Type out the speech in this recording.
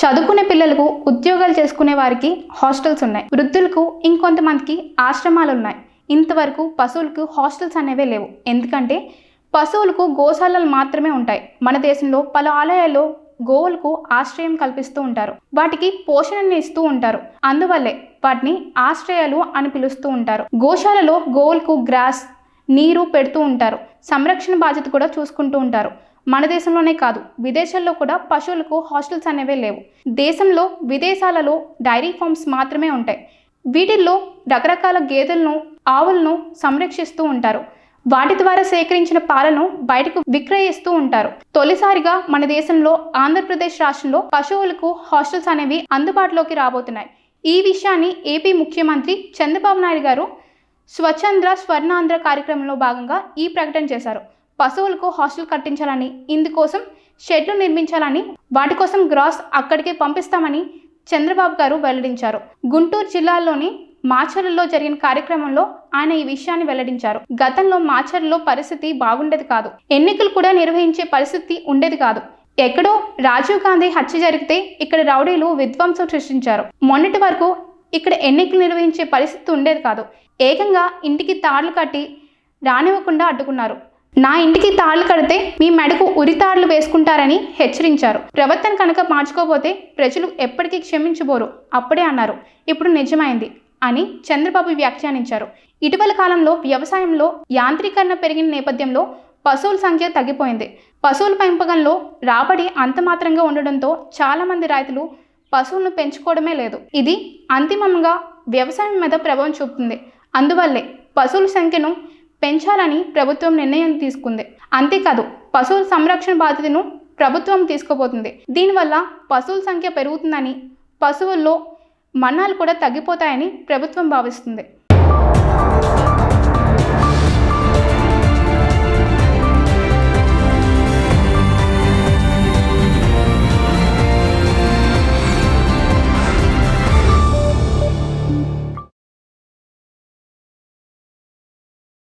చదువుకునే పిల్లలకు ఉద్యోగాలు చేసుకునే వారికి హాస్టల్స్ ఉన్నాయి. వృద్ధులకు ఇంకొంతమందికి ఆశ్రమాలు ఉన్నాయి. ఇంతవరకు పశువులకు హాస్టల్స్ అనేవే లేవు. ఎందుకంటే పశువులకు గోశాలలు మాత్రమే ఉంటాయి. మన దేశంలో పలు ఆలయాల్లో గోవులకు ఆశ్రయం కల్పిస్తూ ఉంటారు. వాటికి పోషణని ఇస్తూ ఉంటారు. అందువల్లే వాటిని ఆశ్రయాలు అని పిలుస్తూ ఉంటారు. గోశాలలో గోవులకు గ్రాస్, నీరు పెడుతూ ఉంటారు. సంరక్షణ బాధ్యత కూడా చూసుకుంటూ ఉంటారు. మన దేశంలోనే కాదు, విదేశాల్లో కూడా పశువులకు హాస్టల్స్ అనేవే లేవు. దేశంలో విదేశాలలో డైరీ ఫార్మ్స్ మాత్రమే ఉంటాయి. వీటిల్లో రకరకాల గేదెలను, ఆవులను సంరక్షిస్తూ ఉంటారు. వాటి ద్వారా సేకరించిన పాలను బయటకు విక్రయిస్తూ ఉంటారు. తొలిసారిగా మన దేశంలో ఆంధ్రప్రదేశ్ రాష్ట్రంలో పశువులకు హాస్టల్స్ అనేవి అందుబాటులోకి రాబోతున్నాయి. ఈ విషయాన్ని ఏపీ ముఖ్యమంత్రి చంద్రబాబు నాయుడు గారు స్వచ్ఛంద్ర స్వర్ణాంధ్ర కార్యక్రమంలో భాగంగా ఈ ప్రకటన చేశారు. పశువులకు హాస్టల్ కట్టించాలని, ఇందుకోసం షెడ్లు నిర్మించాలని, వాటి కోసం గ్రాస్ అక్కడికే పంపిస్తామని చంద్రబాబు గారు వెల్లడించారు. గుంటూరు జిల్లాలోని మాచర్లలో జరిగిన కార్యక్రమంలో ఆయన ఈ విషయాన్ని వెల్లడించారు. గతంలో మాచర్లలో పరిస్థితి బాగుండేది కాదు. ఎన్నికలు కూడా నిర్వహించే పరిస్థితి ఉండేది కాదు. ఎక్కడో రాజీవ్ గాంధీ హత్య జరిగితే ఇక్కడ రౌడీలు విధ్వంసం సృష్టించారు. మొన్నటి వరకు ఇక్కడ ఎన్నికలు నిర్వహించే పరిస్థితి ఉండేది కాదు. ఏకంగా ఇంటికి తాళ్లు కట్టి రానివ్వకుండా అడ్డుకున్నారు. నా ఇంటికి తాళ్లు కడితే మీ మెడకు ఉరితాళ్లు వేసుకుంటారని హెచ్చరించారు. ప్రవర్తన కనుక మార్చుకోకపోతే ప్రజలు ఎప్పటికీ క్షమించబోరు అప్పుడే అన్నారు. ఇప్పుడు నిజమైంది అని చంద్రబాబు వ్యాఖ్యానించారు. ఇటీవల కాలంలో వ్యవసాయంలో యాంత్రీకరణ పెరిగిన నేపథ్యంలో పశువుల సంఖ్య తగ్గిపోయింది. పశువుల పెంపకంలో రాబడి అంతమాత్రంగా ఉండడంతో చాలామంది రైతులు పశువులను పెంచుకోవడమే లేదు. ఇది అంతిమంగా వ్యవసాయం మీద ప్రభావం చూపుతుంది. అందువల్లే పశువుల సంఖ్యను పెంచాలని ప్రభుత్వం నిర్ణయం తీసుకుంది. అంతేకాదు, పశువుల సంరక్షణ బాధ్యతను ప్రభుత్వం తీసుకోబోతుంది. దీనివల్ల పశువుల సంఖ్య పెరుగుతుందని, పశువుల్లో మరణాలు కూడా తగ్గిపోతాయని ప్రభుత్వం భావిస్తుంది.